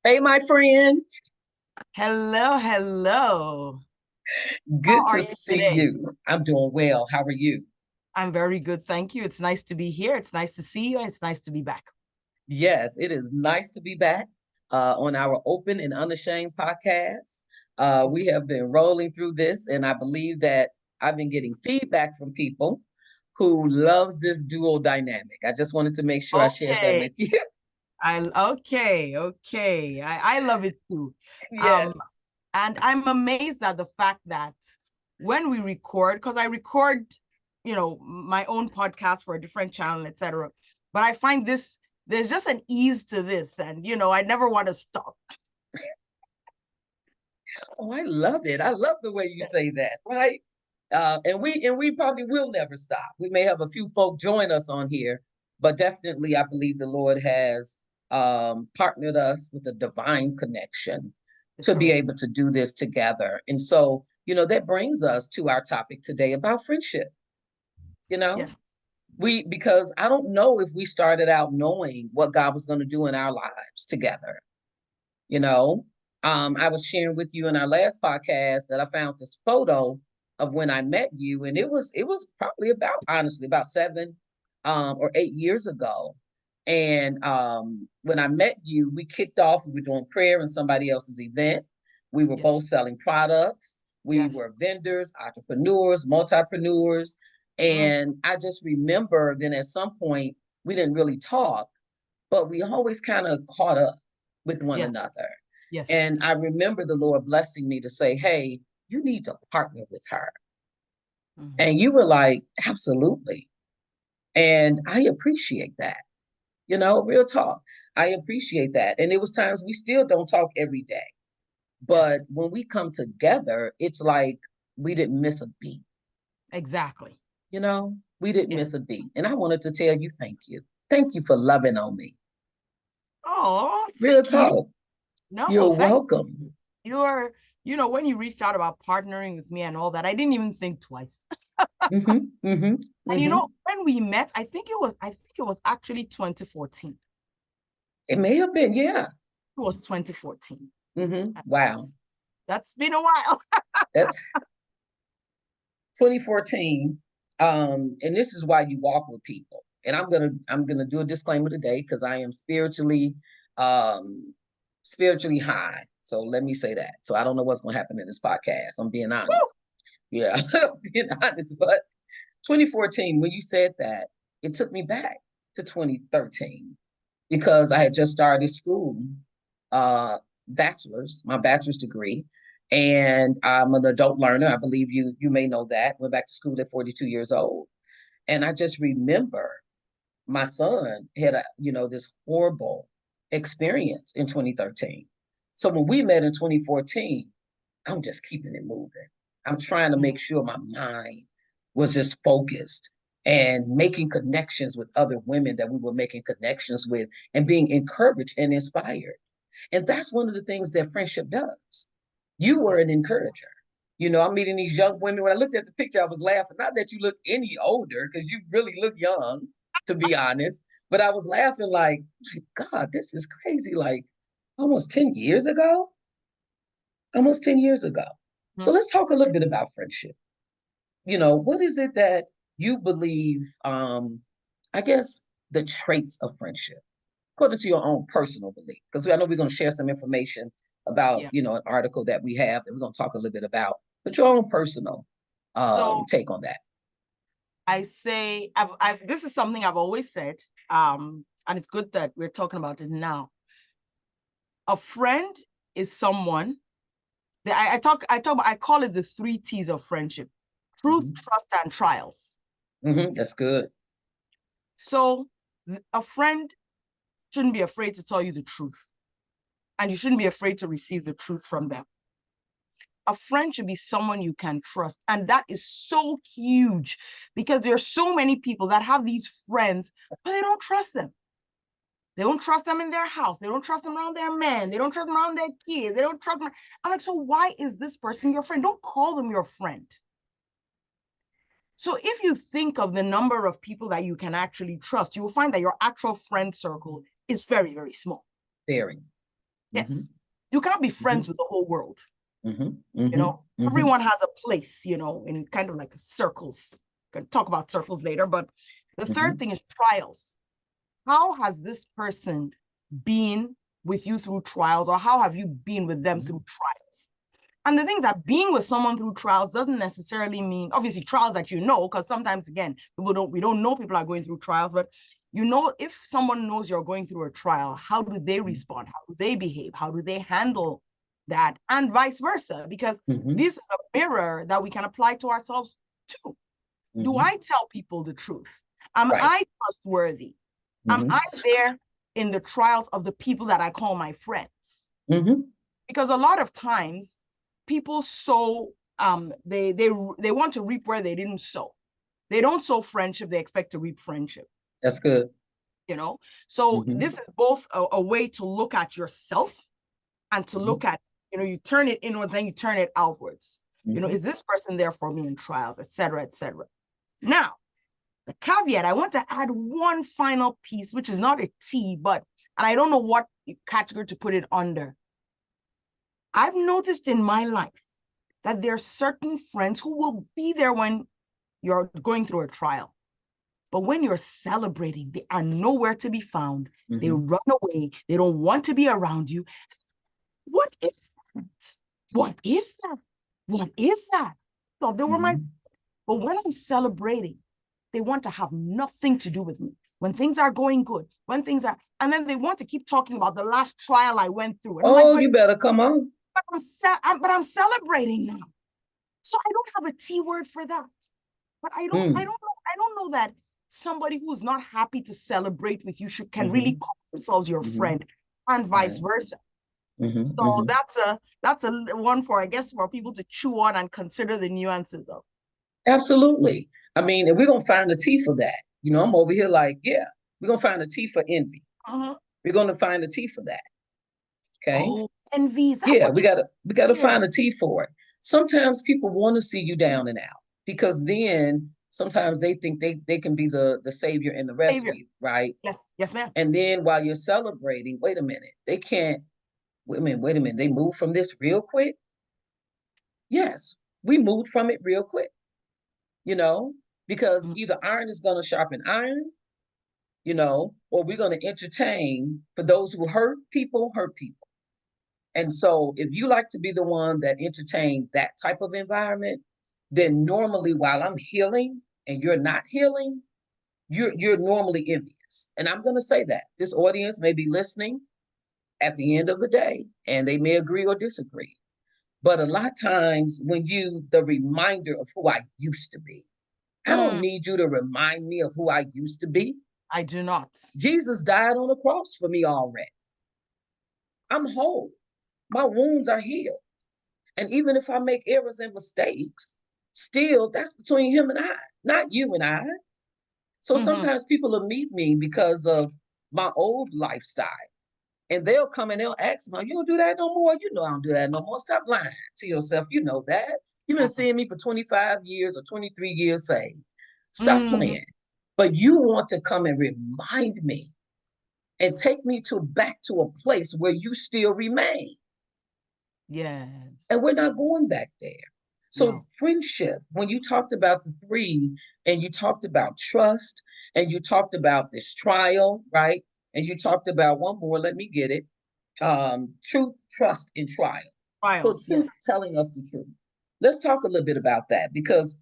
Hey, my friend. Hello, hello. How Good are to you see today? you. I'm doing well. How are you? I'm very good, thank you. It's nice to be here. It's nice to see you, and it's nice to be back. Yes, it is nice to be back on our open and unashamed podcast. We have been rolling through this, and I believe that I've been getting feedback from people who loves this dual dynamic. I just wanted to make sure I shared that Okay. with you. Okay. I love it too. Um, Yes. and I'm amazed at the fact that when we record, because I record, my own podcast for a different channel, etc. But I find there's just an ease to this, and I never want to stop. Oh, I love it. I love the way you say that, right? And we probably will never stop. We may have a few folk join us on here, but definitely I believe the Lord has partnered us with a divine connection It's to be correct. able to do this together. And so, that brings us to our topic today about friendship. You know, Yes. because I don't know if we started out knowing what God was going to do in our lives together. You know, I was sharing with you in our last podcast that I found this photo of when I met you, and it was probably about 7 or 8 years ago. And when I met you, we kicked off. We were doing prayer in somebody else's event. We were Yes. both selling products. We Yes. were vendors, entrepreneurs, multipreneurs. Mm, And I just remember then at some point we didn't really talk, but we always kind of caught up with one yes. another. Yes. And I remember the Lord blessing me to say, hey, you need to partner with her. Mhm. And you were like, absolutely. And I appreciate that. Real talk. I appreciate that. And it was times we still don't talk every day. But Yes. when we come together, it's like we didn't miss a beat. Exactly. We didn't Yes. miss a beat. And I wanted to tell you, thank you. Thank you for loving on me. Oh, Real thank you. talk. No, You're thank welcome. you. You're, when you reached out about partnering with me and all that, I didn't even think twice. Mm-hmm, mm-hmm, And mm-hmm. when we met, I think it was actually 2014. It may have been, yeah. It was 2014. Mm-hmm. And Wow. that's been a while. That's 2014. And this is why you walk with people. And I'm gonna do a disclaimer today because I am um spiritually high. So let me say that. So I don't know what's gonna happen in this podcast. I'm being Woo! honest. Yeah, being honest. But 2014, when you said that, it took me back to 2013 because I had just started school, uh, my bachelor's degree, and I'm an adult learner. I believe you may know that. Went back to school at 42 years old, and I just remember my son had this horrible experience in 2013. So when we met in 2014, I'm just keeping it moving. I'm trying to Mm, make sure my mind was just focused and making connections with other women that we were making connections with and being encouraged and inspired. And that's one of the things that friendship does. You were yeah. an encourager. I'm meeting these young women. When I looked at the picture, I was laughing. Not that you look any older, because you really look young, to be honest. But I was laughing like, my God, this is crazy. Like almost 10 years ago. Almost 10 years ago. So Mm. let's talk a little bit about friendship. What is it that you believe, I guess, the traits of friendship, according to your own personal belief? Because I know we're going to share some information about, Yeah. an article that we have that we're going to talk a little bit about, but your own personal So take on that. I say, this is something I've always said, and it's good that we're talking about it now. A friend is someone that I call it the 3 T's of friendship: truth, Mm-hmm. trust, and trials. Mm-hmm. That's good. So a friend shouldn't be afraid to tell you the truth, and you shouldn't be afraid to receive the truth from them. A friend should be someone you can trust. And that is so huge because there are so many people that have these friends, but they don't trust them. They don't trust them in their house. They don't trust them around their men. They don't trust them around their kids. They don't trust them. I'm like, so why is this person your friend? Don't call them your friend. So if you think of the number of people that you can actually trust, you will find that your actual friend circle is very, very small. Very. Yes. You can't be friends with the whole world. Everyone has a place, in kind of like circles. We can talk about circles later, but the third thing is trials. How has this person been with you through trials, or how have you been with them through trials? And the things that being with someone through trials doesn't necessarily mean, obviously, trials that because sometimes, again, we don't know people are going through trials, but if someone knows you're going through a trial, how do they respond? How do they behave? How do they handle that? And vice versa, because this is a mirror that we can apply to ourselves too. Do I tell people the truth? Am I trustworthy? Am I there in the trials of the people that I call my friends? Because a lot of times people sow, they want to reap where they didn't sow. They don't sow friendship, they expect to reap friendship. That's good. So this is both a way to look at yourself and to look at, you turn it inward, then you turn it outwards. Is this person there for me in trials, et cetera, et cetera. Now, the caveat, I want to add one final piece, which is not a T, and I don't know what category to put it under. I've noticed in my life that there are certain friends who will be there when you're going through a trial. But when you're celebrating, they are nowhere to be found. They run away. They don't want to be around you. What is that? What is that? What is that? So they were but when I'm celebrating, they want to have nothing to do with me. When things are going good, and then they want to keep talking about the last trial I went through. And you better come on. But I'm celebrating now. So I don't have a T word for that. But I don't know that somebody who's not happy to celebrate with you can really call themselves your friend, and vice versa. So that's a one for, I guess, for people to chew on and consider the nuances of. Absolutely. I mean, and we're gonna find a T for that. I'm over here like, yeah, we're gonna find a T for envy. We're gonna find a T for that. Okay. Oh, envy. Yeah, we gotta find a T for it. Sometimes people want to see you down and out, because then sometimes they think they can be the savior and the rescue, right? Yes, ma'am. And then while you're celebrating, wait a minute, they can't. Wait a minute. They moved from this real quick. Yes, we moved from it real quick. Because either iron is going to sharpen iron, or we're going to entertain. For those who hurt people. And so if you like to be the one that entertain that type of environment, then normally while I'm healing and you're not healing, you're normally envious. And I'm going to say that this audience may be listening at the end of the day, and they may agree or disagree. But a lot of times when the reminder of who I used to be, I don't need you to remind me of who I used to be. I do not. Jesus died on the cross for me already. I'm whole. My wounds are healed. And even if I make errors and mistakes, still that's between him and I, not you and I. So sometimes people will meet me because of my old lifestyle. And they'll come and they'll ask me, you don't do that no more? I don't do that no more. Stop lying to yourself. You know that. You've been seeing me for 25 years or 23 years saved. Stop playing. But you want to come and remind me and take me back to a place where you still remain. Yes. And we're not going back there. So friendship, when you talked about the three, and you talked about trust, and you talked about this trial, right? And you talked about one more, let me get it. Truth, trust, and trial. Trials, so telling us the truth. Let's talk a little bit about that, because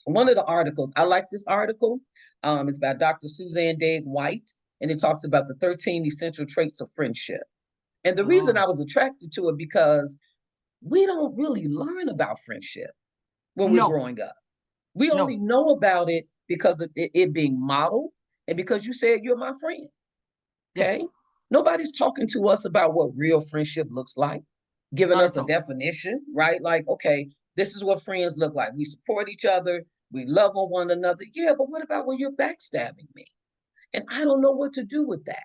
one of the articles, I like this article. It's by Dr. Suzanne Degg White, and it talks about the 13 essential traits of friendship. And the reason I was attracted to it, because we don't really learn about friendship when we're growing up. We only know about it because of it being modeled, and because you said you're my friend. Okay. Yes. Nobody's talking to us about what real friendship looks like, giving us a definition, right? Like, okay, this is what friends look like. We support each other. We love on one another. Yeah, but what about when you're backstabbing me? And I don't know what to do with that.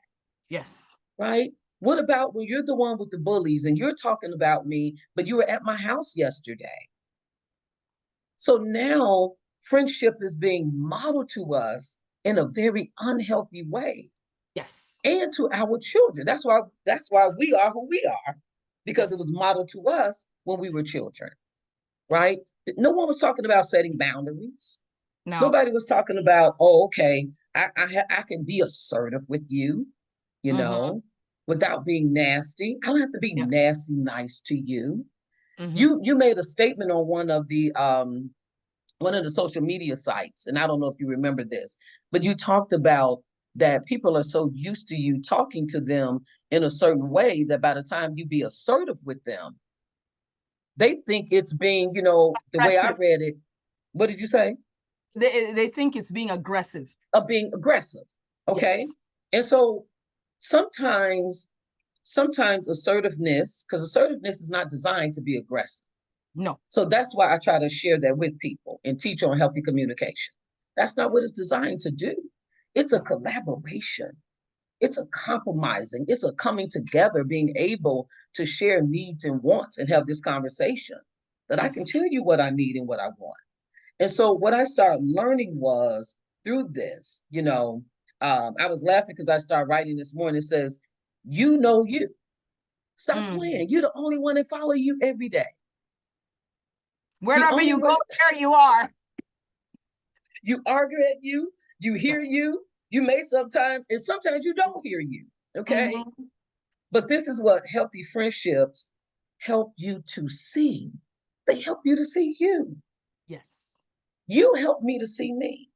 Yes. Right? What about when you're the one with the bullies and you're talking about me, but you were at my house yesterday? So now friendship is being modeled to us in a very unhealthy way. Yes. And to our children. That's why we are who we are, because it was modeled to us when we were children, right? No one was talking about setting boundaries. No. Nobody was talking about, oh, okay, I can be assertive with you, you know, without being nasty. I don't have to be nasty nice to you. You made a statement on one of the social media sites, and I don't know if you remember this, but you talked about that people are so used to you talking to them in a certain way that by the time you be assertive with them, they think it's being, the way I read it. What did you say? They think it's being aggressive. Of being aggressive. Okay. Yes. And so sometimes assertiveness, because assertiveness is not designed to be aggressive. No. So that's why I try to share that with people and teach on healthy communication. That's not what it's designed to do. It's a collaboration. It's a compromising. It's a coming together, being able to share needs and wants and have this conversation that I can tell you what I need and what I want. And so what I started learning was through this, I was laughing because I started writing this morning. It says, you. Stop playing. You're the only one that follow you every day. Wherever you go, there you are. You argue at you hear you may sometimes, and sometimes you don't hear you. Okay. But this is what healthy friendships help you to see. They help you to see you. Yes. You help me to see me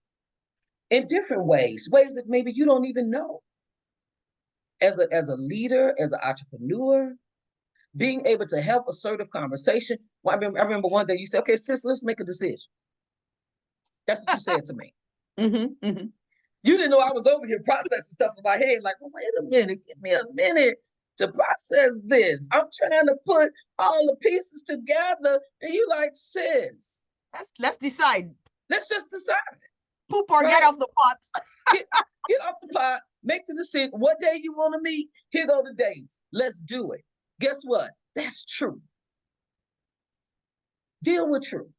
in different ways that maybe you don't even know. As a leader, as an entrepreneur, being able to have assertive conversation. Well, I remember one day you said, okay, sis, let's make a decision. That's what you said to me. You didn't know I was over here processing stuff in my head. Like, well, wait a minute, give me a minute to process this. I'm trying to put all the pieces together. And you like, sis. Let's decide. Let's just decide. Poop or get off the pot. get off the pot. Make the decision. What day you want to meet? Here go the dates. Let's do it. Guess what? That's true. Deal with truth.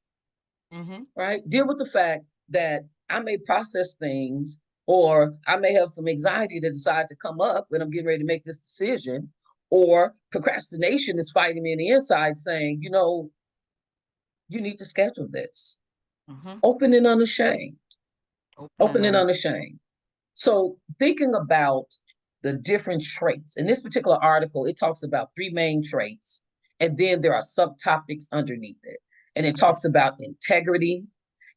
Right? Deal with the fact that I may process things, or I may have some anxiety that decide to come up when I'm getting ready to make this decision, or procrastination is fighting me in the inside saying, you need to schedule this. Open and unashamed. Open and unashamed. So thinking about the different traits, in this particular article, it talks about 3 main traits, and then there are subtopics underneath it. And it talks about integrity.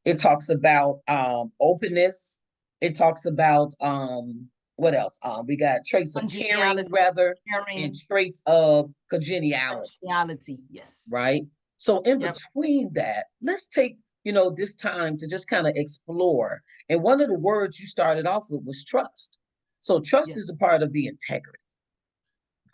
It talks about openness. It talks about what else? We got traits of caring, and traits of congeniality. Yes. Right. So in between that, let's take this time to just kind of explore. And one of the words you started off with was trust. So trust is a part of the integrity.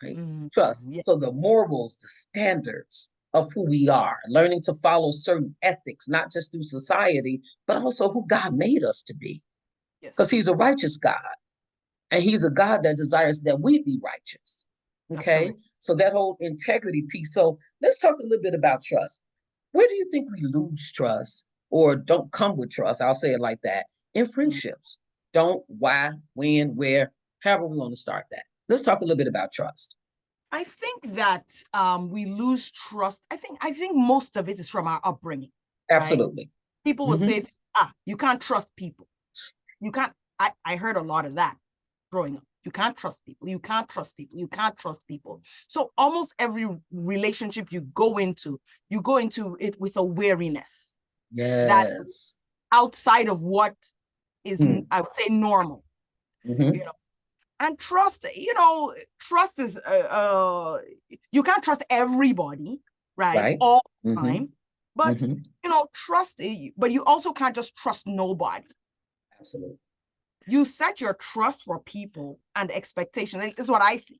Right? Trust. So the morals, the standards of who we are, learning to follow certain ethics, not just through society, but also who God made us to be. Because He's a righteous God. And He's a God that desires that we be righteous. Okay. So that whole integrity piece. So let's talk a little bit about trust. Where do you think we lose trust or don't come with trust? I'll say it like that. In friendships. Don't, why, when, where, however we want to start that. Let's talk a little bit about trust. I think that we lose trust. I think most of it is from our upbringing. Absolutely. Right? People will say, you can't trust people. You can't. I heard a lot of that growing up. You can't trust people. You can't trust people. You can't trust people. So almost every relationship you go into it with a wariness. Yes. That is outside of what is, I would say, normal. And trust, trust is, you can't trust everybody, right? All the time. But, trust, but you also can't just trust nobody. Absolutely. You set your trust for people and expectations. This is what I think.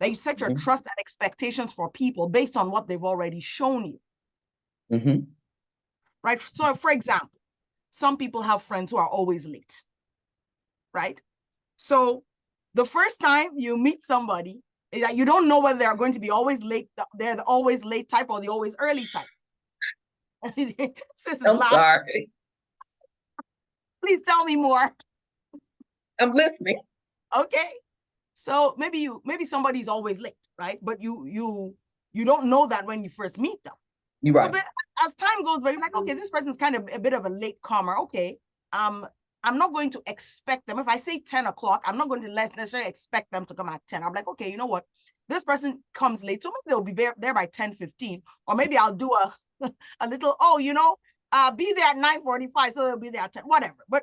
That you set your trust and expectations for people based on what they've already shown you. Right? So, for example, some people have friends who are always late. Right? So, the first time you meet somebody, is that you don't know whether they're going to be always late. They're the always late type or the always early type. I'm sorry. Please tell me more. I'm listening. Okay. So maybe somebody's always late, right? But you don't know that when you first meet them. You're right. So then as time goes by, you're like, okay, this person's kind of a bit of a late comer. Okay. I'm not going to expect them. If I say 10 o'clock, I'm not going to necessarily expect them to come at 10. I'm like, okay, you know what? This person comes late, so maybe they'll be there by 10:15, or maybe I'll do a little, be there at 9:45, so they'll be there at 10, whatever. But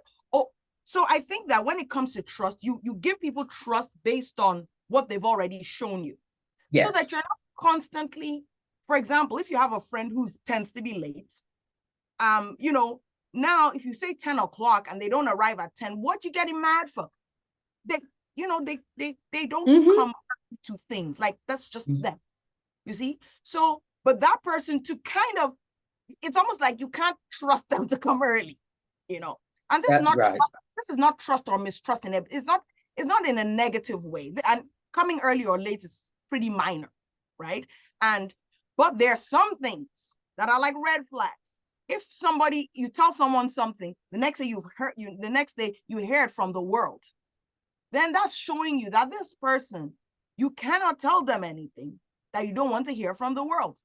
so I think that when it comes to trust, you give people trust based on what they've already shown you. Yes. So that you're not constantly, for example, if you have a friend who tends to be late, now if you say 10 o'clock and they don't arrive at 10, what you getting mad for? They don't come to things. Like, that's just them. You see? So, but that person to kind of, it's almost like you can't trust them to come early, And this is not right. trust, this is not trust or mistrust in it. It's not in a negative way. And coming early or late is pretty minor, right? But there are some things that are like red flags. If you tell someone something, the next day you hear it from the world, then that's showing you that this person, you cannot tell them anything that you don't want to hear from the world.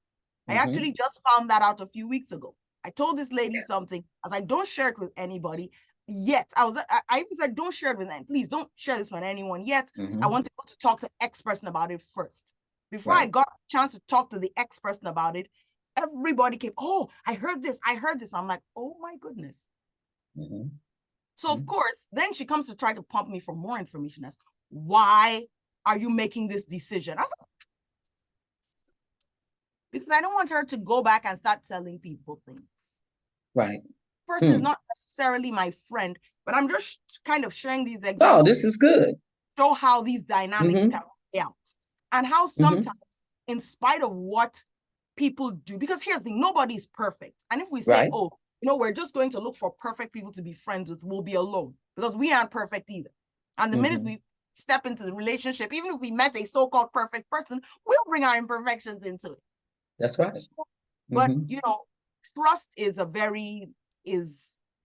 I actually just found that out a few weeks ago. I told this lady something. I was like, don't share it with anybody yet. I even said, don't share it with anyone. Please don't share this with anyone yet. I want to go to talk to X person about it first. Before I got a chance to talk to the X person about it, everybody came, oh, I heard this. I'm like, oh my goodness. So of course, then she comes to try to pump me for more information as why are you making this decision? Because I don't want her to go back and start telling people things. Right. Person is not necessarily my friend, but I'm just kind of sharing these examples. Oh, this is good. Show how these dynamics can play out. And how sometimes, in spite of what people do, because here's the thing, nobody's perfect. And if we say, we're just going to look for perfect people to be friends with, we'll be alone, because we aren't perfect either. And the minute we step into the relationship, even if we met a so-called perfect person, we'll bring our imperfections into it. That's right. So, but trust is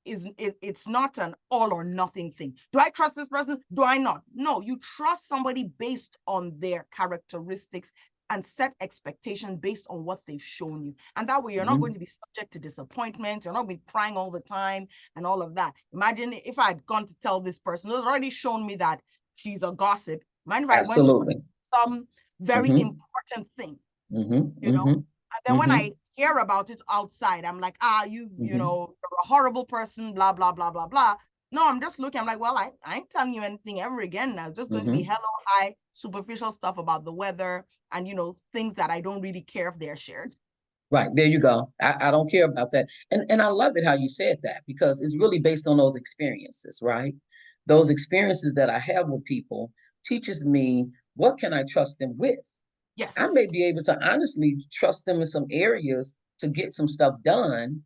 it's not an all or nothing thing. Do I trust this person? Do I not? No, you trust somebody based on their characteristics and set expectations based on what they've shown you. And that way you're not going to be subject to disappointment. You're not going to be crying all the time and all of that. Imagine if I had gone to tell this person who's already shown me that she's a gossip. Mind if I went to some very important thing, And then when I hear about it outside, I'm like, you're a horrible person, blah, blah, blah, blah, blah. No, I'm just looking, I'm like, well, I ain't telling you anything ever again now. It's just going to be hello, hi, superficial stuff about the weather and, things that I don't really care if they're shared. Right, there you go. I don't care about that. And I love it how you said that, because it's really based on those experiences, right? Those experiences that I have with people teaches me what can I trust them with. Yes. I may be able to honestly trust them in some areas to get some stuff done,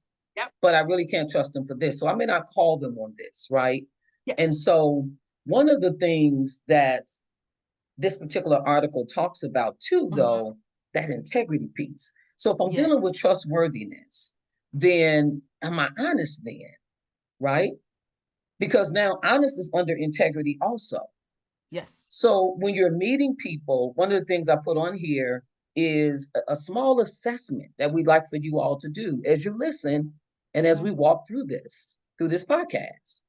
but I really can't trust them for this. So I may not call them on this, right? Yes. And so one of the things that this particular article talks about too, though, that integrity piece. So if I'm dealing with trustworthiness, then am I honest then, right? Because now honest is under integrity also. Yes. So when you're meeting people, one of the things I put on here is a small assessment that we'd like for you all to do as you listen and as we walk through this podcast.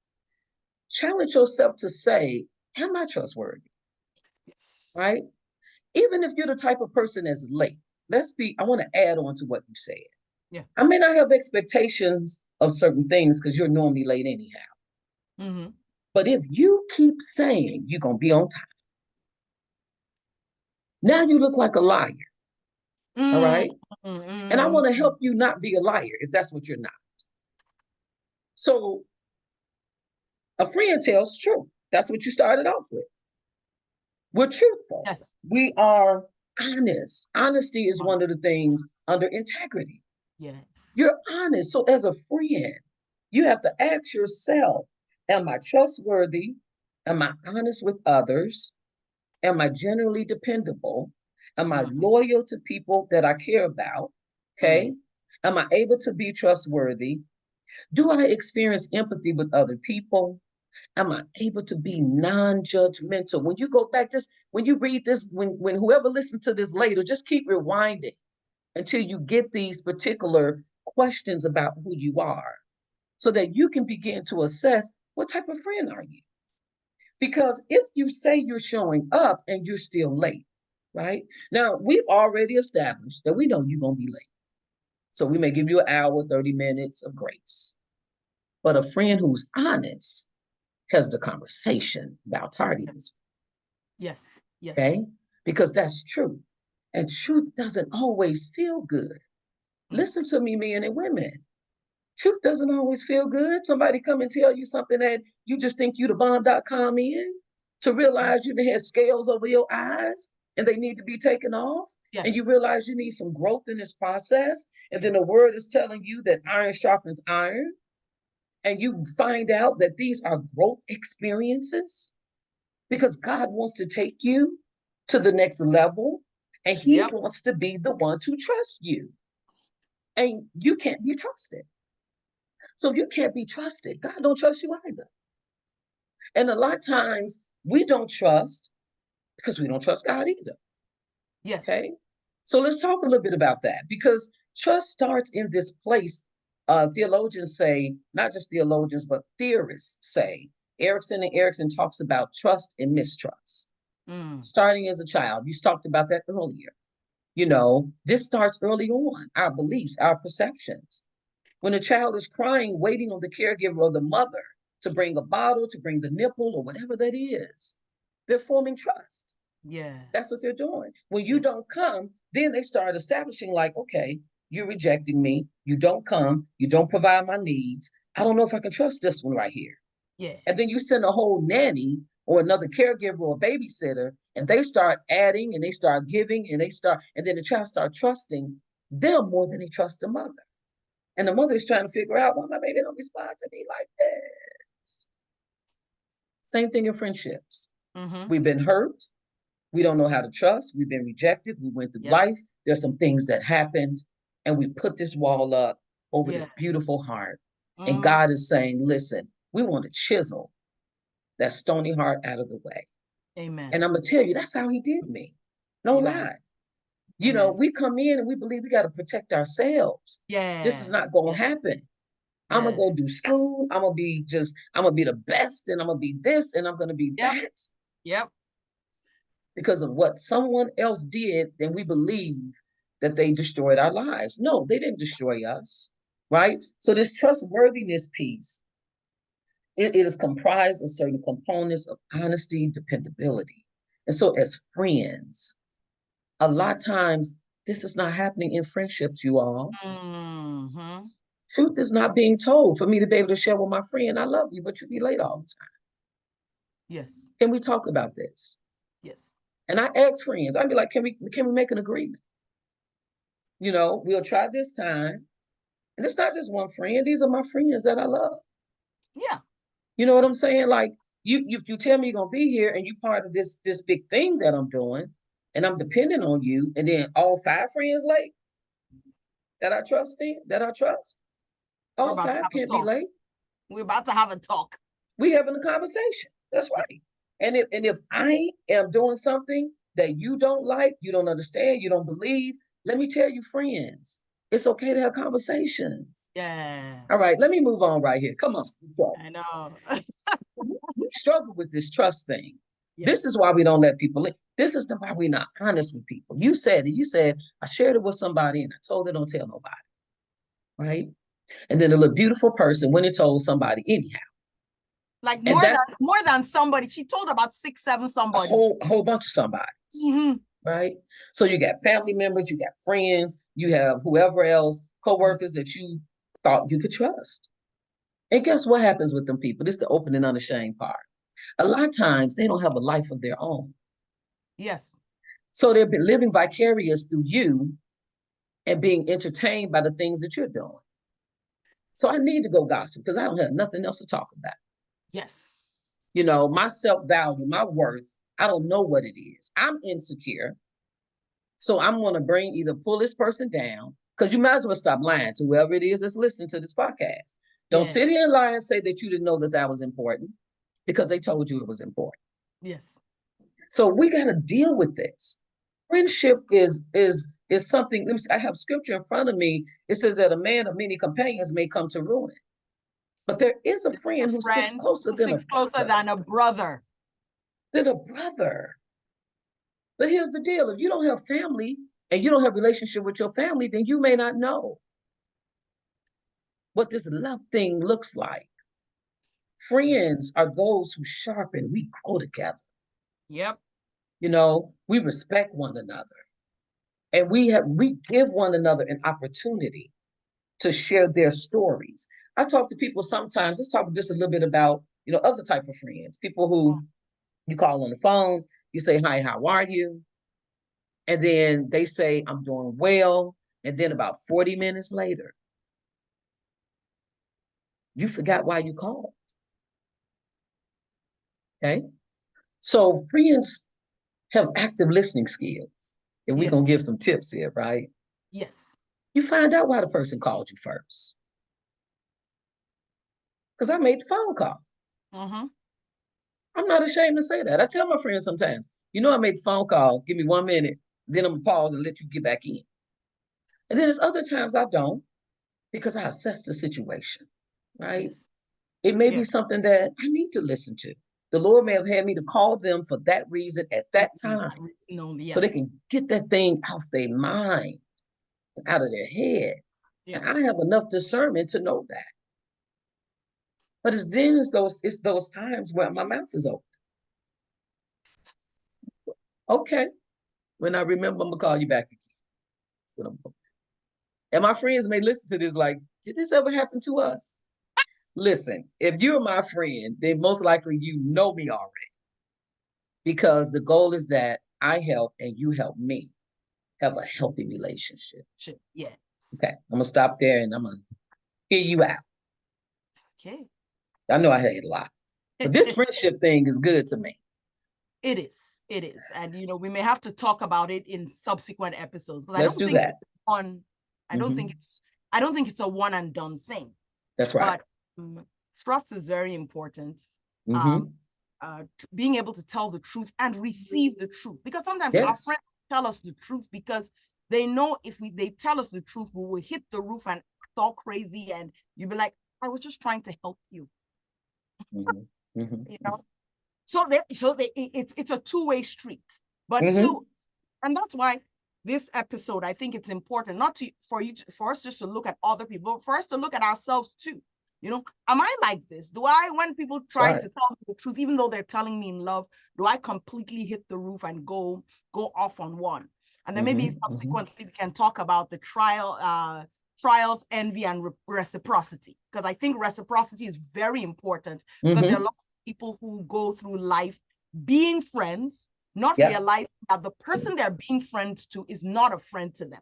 Challenge yourself to say, am I trustworthy? Yes. Right? Even if you're the type of person that's late, I want to add on to what you said. Yeah. I may not have expectations of certain things because you're normally late anyhow. But if you keep saying you're going to be on time, now you look like a liar. All right. And I want to help you not be a liar if that's what you're not. So a friend tells truth. That's what you started off with. We're truthful. Yes. We are honest. Honesty is one of the things under integrity. Yes. You're honest. So as a friend, you have to ask yourself, am I trustworthy? Am I honest with others? Am I generally dependable? Am I loyal to people that I care about? Okay. Am I able to be trustworthy? Do I experience empathy with other people? Am I able to be non-judgmental? When you go back, just when you read this, when whoever listens to this later, just keep rewinding until you get these particular questions about who you are, so that you can begin to assess what type of friend are you. Because if you say you're showing up and you're still late, right? Now, we've already established that we know you're going to be late. So we may give you an hour, 30 minutes of grace. But a friend who's honest has the conversation about tardiness. Yes. Yes. Okay? Because that's true. And truth doesn't always feel good. Listen to me, men and women. Truth doesn't always feel good. Somebody come and tell you something that you just think you the bomb.com in, to realize you had scales over your eyes and they need to be taken off. Yes. And you realize you need some growth in this process. And then the word is telling you that iron sharpens iron. And you find out that these are growth experiences, because God wants to take you to the next level, and he wants to be the one to trust you. And you can't be trusted. So if you can't be trusted, God don't trust you either. And a lot of times we don't trust because we don't trust God either. Yes. Okay. So let's talk a little bit about that, because trust starts in this place. Theologians say, not just theologians, but theorists say, Erickson talks about trust and mistrust. Starting as a child. You talked about that earlier. You know, this starts early on, our beliefs, our perceptions. When a child is crying, waiting on the caregiver or the mother to bring a bottle, to bring the nipple, or whatever that is, they're forming trust. Yeah. That's what they're doing. When you don't come, then they start establishing, like, okay, you're rejecting me. You don't come. You don't provide my needs. I don't know if I can trust this one right here. Yeah. And then you send a whole nanny or another caregiver or babysitter, and they start adding and they start giving and then the child start trusting them more than they trust the mother. And the mother is trying to figure out, why my baby don't respond to me like this. Same thing in friendships. We've been hurt. We don't know how to trust. We've been rejected. We went through life. There's some things that happened, and we put this wall up over this beautiful heart. And God is saying, listen, we want to chisel that stony heart out of the way. Amen. And I'm going to tell you, that's how he did me. No lie. You know, we come in and we believe we got to protect ourselves. Yeah. This is not going to happen. I'm going to go do school. I'm going to be the best, and I'm going to be this, and I'm going to be that. Yep. Because of what someone else did, then we believe that they destroyed our lives. No, they didn't destroy us, right? So this trustworthiness piece, it is comprised of certain components of honesty, dependability. And so as friends, a lot of times this is not happening in friendships, you all. Truth is not being told. For me to be able to share with my friend, I love you, but you be late all the time. Yes. Can we talk about this? Yes. And I ask friends, I'd be like, can we make an agreement? You know, we'll try this time. And it's not just one friend. These are my friends that I love. Yeah. You know what I'm saying? Like, you tell me you're going to be here and you part of this big thing that I'm doing, and I'm depending on you, and then all 5 friends late that I trust, all 5 can't be late. We're about to have a talk. We having a conversation. That's right. And if I am doing something that you don't like, you don't understand, you don't believe, let me tell you, friends, it's okay to have conversations. Yeah. All right, let me move on right here. Come on. I know. We struggle with this trust thing. Yes. This is why we don't let people in. This is why we're not honest with people. You said it. You said, I shared it with somebody and I told her don't tell nobody. Right? And then the little beautiful person went and told somebody anyhow. Like more than somebody. She told about 6, 7 somebody. A whole bunch of somebodies. Right? So you got family members, you got friends, you have whoever else, co-workers that you thought you could trust. And guess what happens with them people? This is the open and unashamed part. A lot of times they don't have a life of their own. Yes. So they've been living vicarious through you and being entertained by the things that you're doing. So I need to go gossip because I don't have nothing else to talk about. Yes. You know, my self-value, my worth, I don't know what it is. I'm insecure. So I'm going to either pull this person down, because you might as well stop lying to whoever it is that's listening to this podcast. Don't sit here and lie and say that you didn't know that was important. because they told you it was important. Yes. So we got to deal with this. Friendship is something. Let me see, I have scripture in front of me. It says that a man of many companions may come to ruin, but there is a friend who sticks closer than a closer than a brother. Than a brother. But here's the deal: if you don't have family and you don't have a relationship with your family, then you may not know what this love thing looks like. Friends are those who sharpen. We grow together. Yep. You know, we respect one another, and we give one another an opportunity to share their stories. I talk to people sometimes. Let's talk just a little bit about, you know, other type of friends. People who you call on the phone, you say, "Hi, how are you?" And then they say, "I'm doing well." And then about 40 minutes later, you forgot why you called. Okay. So friends have active listening skills. And we're going to give some tips here, right? Yes. You find out why the person called you first. Because I made the phone call. Mm-hmm. I'm not ashamed to say that. I tell my friends sometimes, you know, I made the phone call, give me 1 minute, then I'm going to pause and let you get back in. And then there's other times I don't, because I assess the situation, right? Yes. It may be something that I need to listen to. The Lord may have had me to call them for that reason at that time. So they can get that thing out their mind and out of their head. Yes. And I have enough discernment to know that. But it's those times where my mouth is open. Okay. When I remember, I'm gonna call you back again. And my friends may listen to this like, did this ever happen to us? Listen, if you're my friend, then most likely you know me already. Because the goal is that I help and you help me have a healthy relationship. Yes. Okay, I'm gonna stop there and I'm gonna hear you out. Okay. I know I had a lot, but this friendship thing is good to me. It is. It is. And, you know, we may have to talk about it in subsequent episodes. Let's do that. I don't think it's a one and done thing. That's right. But trust is very important. Mm-hmm. Being able to tell the truth and receive the truth, because sometimes our friends tell us the truth because they know if they tell us the truth, we will hit the roof and act all crazy, and you'll be like, I was just trying to help you. Mm-hmm. Mm-hmm. You know, it's a two-way street. But and that's why this episode, I think it's important not for us just to look at other people, but for us to look at ourselves too. You know, am I like this? When people try to tell me the truth, even though they're telling me in love, do I completely hit the roof and go off on one? And then maybe subsequently we can talk about the trials, envy, and reciprocity, because I think reciprocity is very important, because there are lots of people who go through life being friends, not realizing that the person they're being friends to is not a friend to them.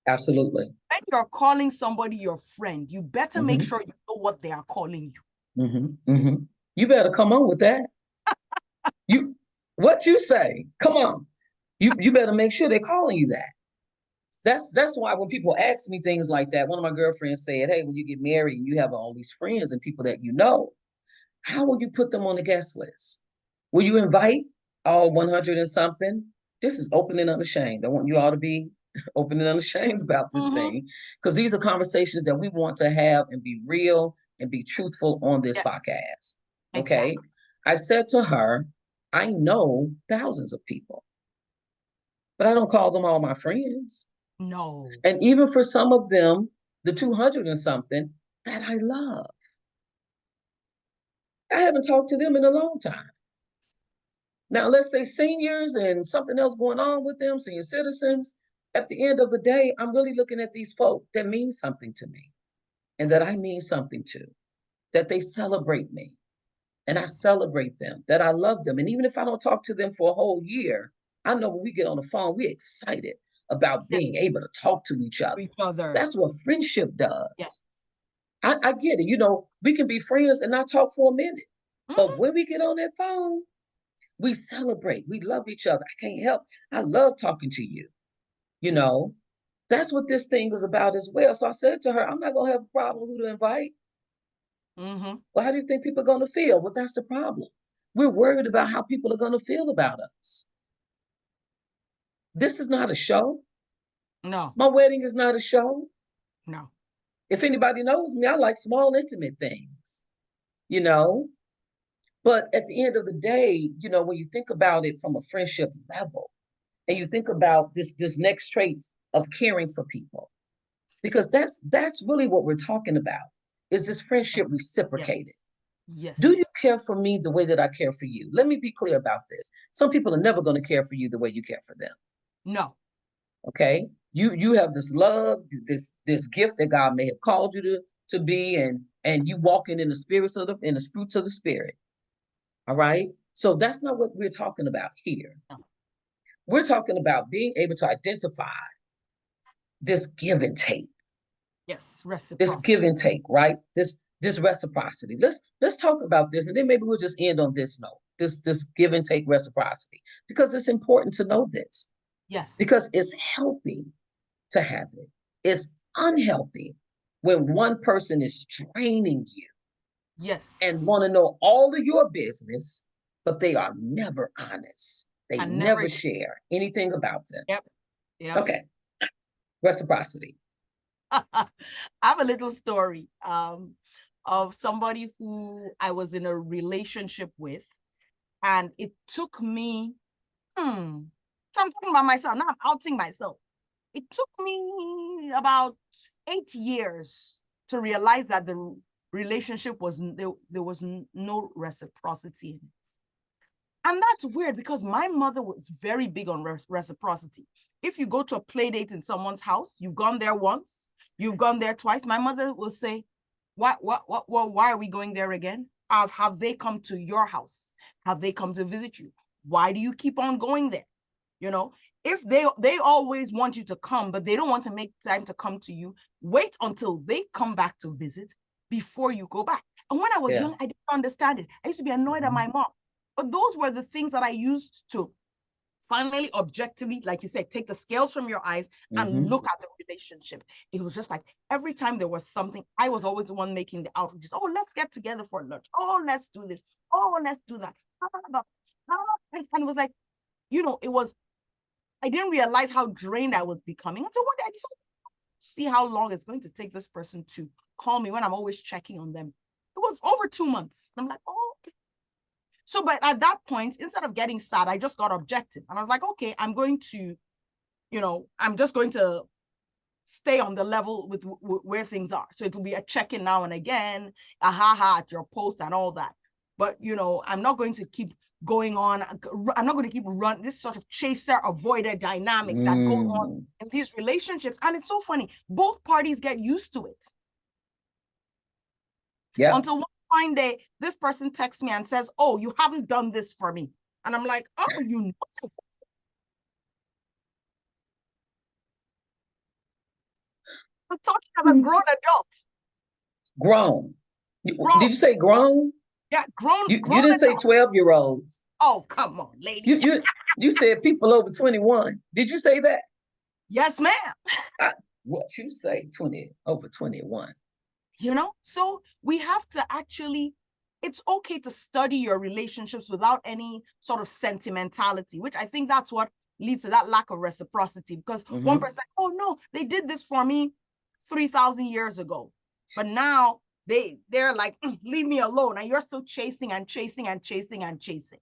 Absolutely. When you're calling somebody your friend, you better make sure you know what they are calling you. You better come on with that. What you say? Come on. You better make sure they're calling you that. That's why when people ask me things like that, one of my girlfriends said, hey, when you get married and you have all these friends and people that you know, how will you put them on the guest list? Will you invite all 100 and something? This is open and unashamed. I want you all to be open and unashamed about this thing, because these are conversations that we want to have and be real and be truthful on this podcast. Okay. Exactly. I said to her, I know thousands of people, but I don't call them all my friends. No. And even for some of them, the 200 and something that I love, I haven't talked to them in a long time. Now, let's say seniors and something else going on with them, senior citizens. At the end of the day, I'm really looking at these folk that mean something to me and that I mean something to, that they celebrate me and I celebrate them, that I love them. And even if I don't talk to them for a whole year, I know when we get on the phone, we're excited about being able to talk to each other. That's what friendship does. Yes. I get it. You know, we can be friends and not talk for a minute. But when we get on that phone, we celebrate. We love each other. I can't help. I love talking to you. You know, that's what this thing is about as well. So I said to her, I'm not going to have a problem who to invite. Well, how do you think people are going to feel? Well, that's the problem. We're worried about how people are going to feel about us. This is not a show. No. My wedding is not a show. No. If anybody knows me, I like small, intimate things, you know? But at the end of the day, you know, when you think about it from a friendship level, and you think about this next trait of caring for people, because that's really what we're talking about, is this friendship reciprocated. Yes. Do you care for me the way that I care for you? Let me be clear about this. Some people are never going to care for you the way you care for them. No. Okay? You have this love, this gift that God may have called you to be, and you walking in the spirits of in the fruits of the spirit. All right? So that's not what we're talking about here. No. We're talking about being able to identify this give and take. Yes, reciprocity. This give and take, right? This reciprocity. Let's talk about this, and then maybe we'll just end on this note. This give and take reciprocity, because it's important to know this. Yes. Because it's healthy to have it. It's unhealthy when one person is draining you. Yes. And want to know all of your business, but they are never honest. They never share anything about them. Yep. Yep. Okay. Reciprocity. I have a little story of somebody who I was in a relationship with, and it took me, so I'm talking about myself, now I'm outing myself. It took me about 8 years to realize that the relationship was, there was no reciprocity in it. And that's weird, because my mother was very big on reciprocity. If you go to a play date in someone's house, you've gone there once, you've gone there twice, my mother will say, why are we going there again? Have they come to your house? Have they come to visit you? Why do you keep on going there? You know, if they always want you to come, but they don't want to make time to come to you, wait until they come back to visit before you go back. And when I was young, I didn't understand it. I used to be annoyed at my mom. But those were the things that I used to finally, objectively, like you said, take the scales from your eyes and look at the relationship. It was just like every time there was something, I was always the one making the outreaches. Oh, let's get together for lunch. Oh, let's do this. Oh, let's do that. And it was like, you know, I didn't realize how drained I was becoming. And so one day I decided to see how long it's going to take this person to call me when I'm always checking on them. It was over 2 months. I'm like, oh, okay. So, but at that point, instead of getting sad, I just got objective. And I was like, okay, I'm going to, you know, I'm just going to stay on the level with where things are. So it'll be a check-in now and again, a ha-ha at your post and all that. But, you know, I'm not going to keep going on. I'm not going to keep running this sort of chaser-avoider dynamic that goes on in these relationships. And it's so funny. Both parties get used to it. Yeah. Until one fine day, this person texts me and says, oh, you haven't done this for me. And I'm like, oh, you know. I'm talking about grown adults. Grown. Did you say grown? Yeah, grown. You didn't say 12-year-olds. Oh, come on, lady. You said people over 21. Did you say that? Yes, ma'am. What you say, over 21. You know, so we have to actually, it's okay to study your relationships without any sort of sentimentality, which I think that's what leads to that lack of reciprocity. Because one person's like, oh no, they did this for me 3,000 years ago. But now they're like, leave me alone. And you're still chasing and chasing and chasing and chasing.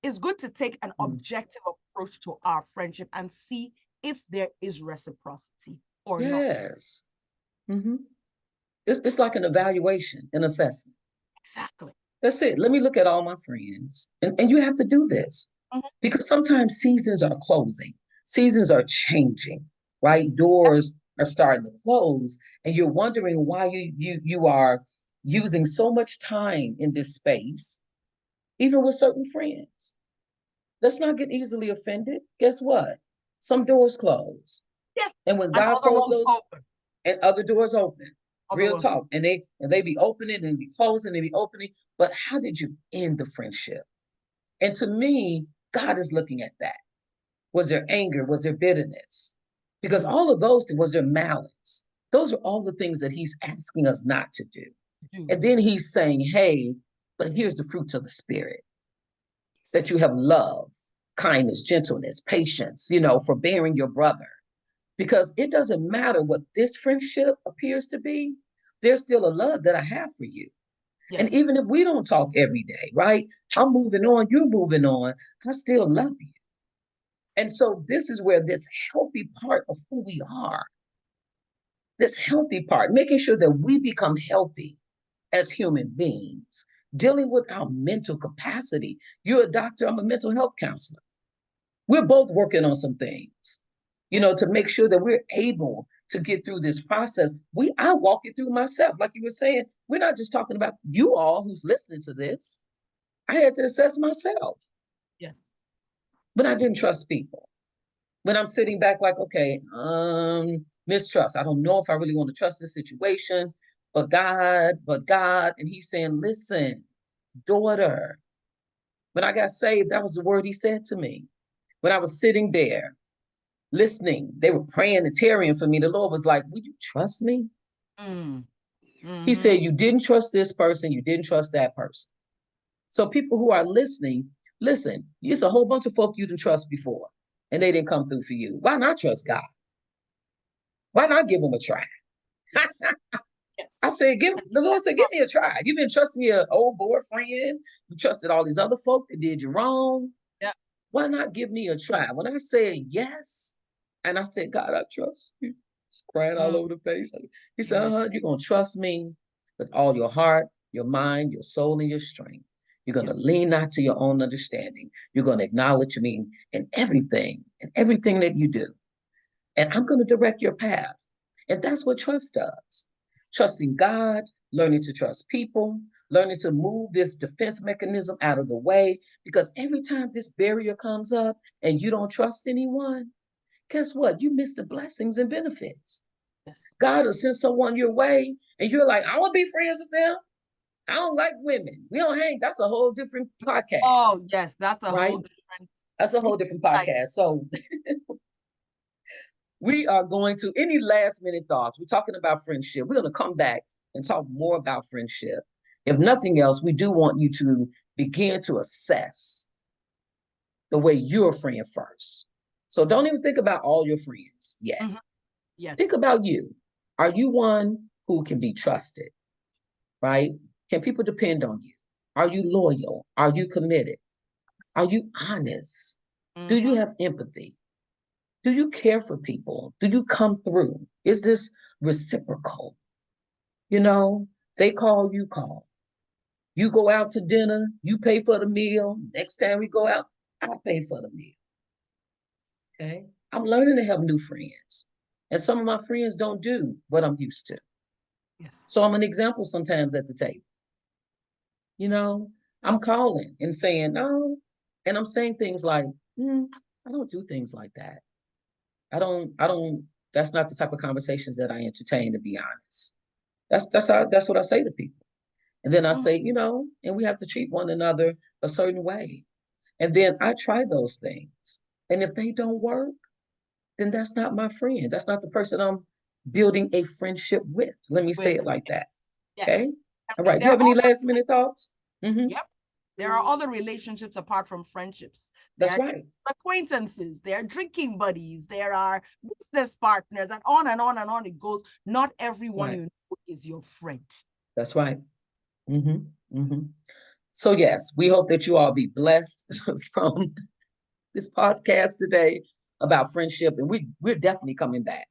It's good to take an objective approach to our friendship and see if there is reciprocity or not. Yes. It's like an evaluation, an assessment. Exactly. That's it. Let me look at all my friends. And you have to do this because sometimes seasons are closing. Seasons are changing, right? Doors are starting to close, and you're wondering why you are using so much time in this space, even with certain friends. Let's not get easily offended. Guess what? Some doors close. Yeah. And when God closes those, open. And other doors open. Real talk. And they be opening and be closing and be opening. But how did you end the friendship? And to me, God is looking at that. Was there anger? Was there bitterness? Because all of those things, was there malice? Those are all the things that he's asking us not to do. And then he's saying, hey, but here's the fruits of the spirit. that you have love, kindness, gentleness, patience, forbearing your brother. Because it doesn't matter what this friendship appears to be, there's still a love that I have for you. Yes. And even if we don't talk every day, right? I'm moving on, you're moving on, I still love you. And so this is where this healthy part of who we are, this healthy part, making sure that we become healthy as human beings, dealing with our mental capacity. You're a doctor, I'm a mental health counselor. We're both working on some things, to make sure that we're able to get through this process. I walk it through myself. Like you were saying, we're not just talking about you all who's listening to this. I had to assess myself. Yes. But I didn't trust people. When I'm sitting back like, okay, mistrust. I don't know if I really want to trust this situation, but God. And he's saying, listen, daughter, when I got saved, that was the word he said to me. When I was sitting there listening, they were praying and tarrying for me. The Lord was like, will you trust me? Mm-hmm. He said, you didn't trust this person. You didn't trust that person. So people who are listening, listen, there's a whole bunch of folk you didn't trust before, and they didn't come through for you. Why not trust God? Why not give them a try? Yes. Yes. I said, the Lord said, give me a try. You've been trusting your old boyfriend. You trusted all these other folk that did you wrong. Yeah. Why not give me a try? When I said yes, and I said, God, I trust you. Just crying all over the place. He said, you're going to trust me with all your heart, your mind, your soul, and your strength. You're going to lean not to your own understanding. You're going to acknowledge me in everything that you do. And I'm going to direct your path. And that's what trust does. Trusting God, learning to trust people, learning to move this defense mechanism out of the way. Because every time this barrier comes up and you don't trust anyone, guess what? You miss the blessings and benefits. God will send someone your way and you're like, I want to be friends with them. I don't like women. We don't hang. That's a whole different podcast. Oh, yes. That's a whole different. That's a whole different podcast. So we are going to, any last minute thoughts? We're talking about friendship. We're going to come back and talk more about friendship. If nothing else, we do want you to begin to assess the way you're a friend first. So don't even think about all your friends yet. Mm-hmm. Yes. Think about you. Are you one who can be trusted? Right? Can people depend on you? Are you loyal? Are you committed? Are you honest? Mm-hmm. Do you have empathy? Do you care for people? Do you come through? Is this reciprocal? They call, you call. You go out to dinner, you pay for the meal. Next time we go out, I pay for the meal. Okay? I'm learning to have new friends. And some of my friends don't do what I'm used to. Yes. So I'm an example sometimes at the table. I'm calling and saying no. And I'm saying things like, I don't do things like that. I don't, that's not the type of conversations that I entertain, to be honest. That's what I say to people. And then I say, and we have to treat one another a certain way. And then I try those things. And if they don't work, then that's not my friend. That's not the person I'm building a friendship with. Let me say it like that. Yes. Okay. All right. Do you have any last minute thoughts? Mm-hmm. Yep. There are other relationships apart from friendships. That's right. Acquaintances, there are drinking buddies, there are business partners, and on and on and on it goes. Not everyone you know is your friend. That's right. Mm-hmm. Mm-hmm. So yes, we hope that you all be blessed from this podcast today about friendship. And we're definitely coming back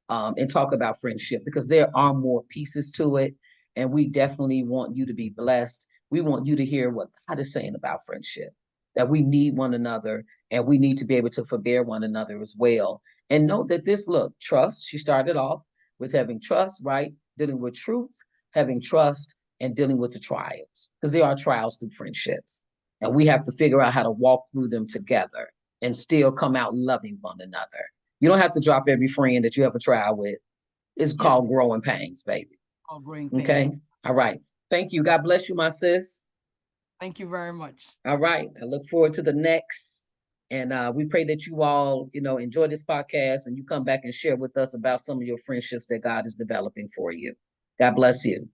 and talk about friendship, because there are more pieces to it. And we definitely want you to be blessed. We want you to hear what God is saying about friendship, that we need one another and we need to be able to forbear one another as well. And know that trust, she started off with having trust, right? Dealing with truth, having trust, and dealing with the trials, because there are trials through friendships. And we have to figure out how to walk through them together and still come out loving one another. You don't have to drop every friend that you have a trial with. It's called growing pains, baby. Oh, growing pains. Okay. All right. Thank you. God bless you, my sis. Thank you very much. All right. I look forward to the next. And we pray that you all, enjoy this podcast and you come back and share with us about some of your friendships that God is developing for you. God bless you.